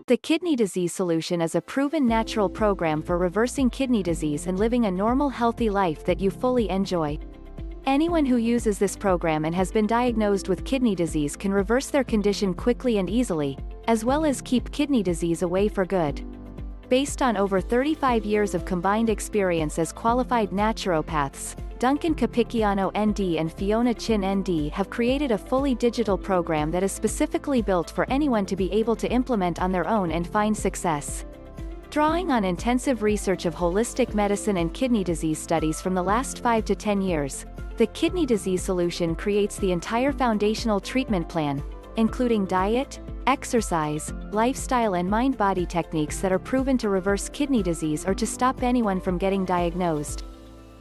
The kidney disease solution is a proven natural program for reversing kidney disease and living a normal healthy life that you fully enjoy. Anyone who uses this program and has been diagnosed with kidney disease can reverse their condition quickly and easily, as well as keep kidney disease away for good. Based on over 35 years of combined experience as qualified naturopaths, Duncan Capicchiano ND and Fiona Chin ND have created a fully digital program that is specifically built for anyone to be able to implement on their own and find success. Drawing on intensive research of holistic medicine and kidney disease studies from the last 5 to 10 years, the kidney disease solution creates the entire foundational treatment plan, including diet, exercise, lifestyle and mind-body techniques that are proven to reverse kidney disease or to stop anyone from getting diagnosed.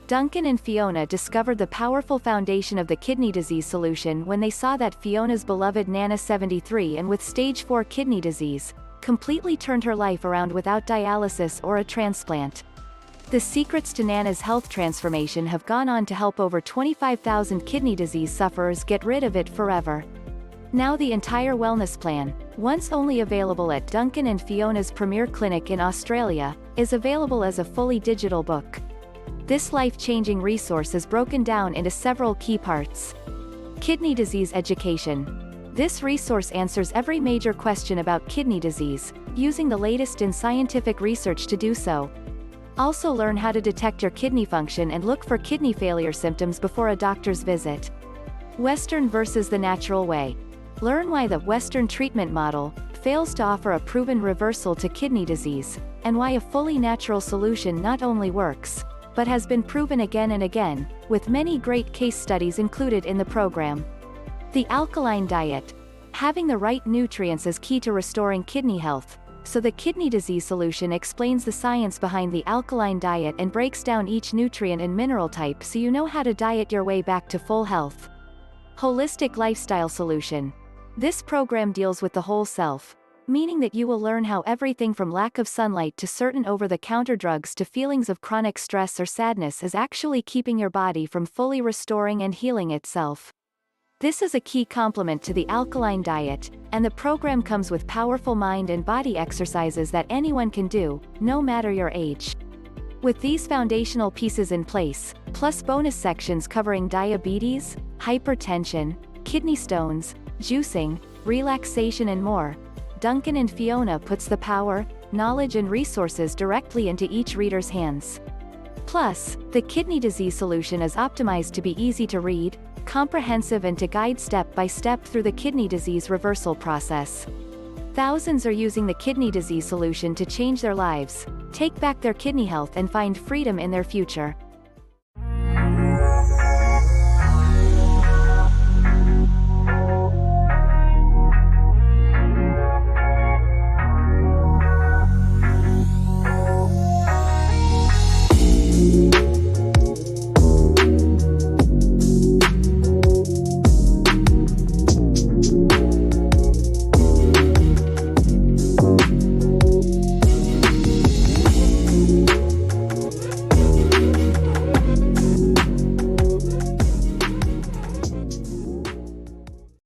Duncan and Fiona discovered the powerful foundation of the kidney disease solution when they saw that Fiona's beloved Nana 73 and with stage 4 kidney disease, completely turned her life around without dialysis or a transplant. The secrets to Nana's health transformation have gone on to help over 25,000 kidney disease sufferers get rid of it forever. Now the entire wellness plan, once only available at Duncan and Fiona's premier clinic in Australia, is available as a fully digital book. This life-changing resource is broken down into several key parts. Kidney disease education. This resource answers every major question about kidney disease, using the latest in scientific research to do so. Also learn how to detect your kidney function and look for kidney failure symptoms before a doctor's visit. Western versus the natural way. Learn why the Western treatment model fails to offer a proven reversal to kidney disease, and why a fully natural solution not only works, but has been proven again and again, with many great case studies included in the program. The alkaline diet. Having the right nutrients is key to restoring kidney health, so the kidney disease solution explains the science behind the alkaline diet and breaks down each nutrient and mineral type so you know how to diet your way back to full health. Holistic lifestyle solution. This program deals with the whole self, meaning that you will learn how everything from lack of sunlight to certain over-the-counter drugs to feelings of chronic stress or sadness is actually keeping your body from fully restoring and healing itself. This is a key complement to the alkaline diet, and the program comes with powerful mind and body exercises that anyone can do, no matter your age. With these foundational pieces in place, plus bonus sections covering diabetes, hypertension, kidney stones, juicing, relaxation and more, Duncan and Fiona puts the power, knowledge and resources directly into each reader's hands. Plus, the kidney disease solution is optimized to be easy to read, comprehensive and to guide step by step through the kidney disease reversal process. Thousands are using the kidney disease solution to change their lives, take back their kidney health and find freedom in their future.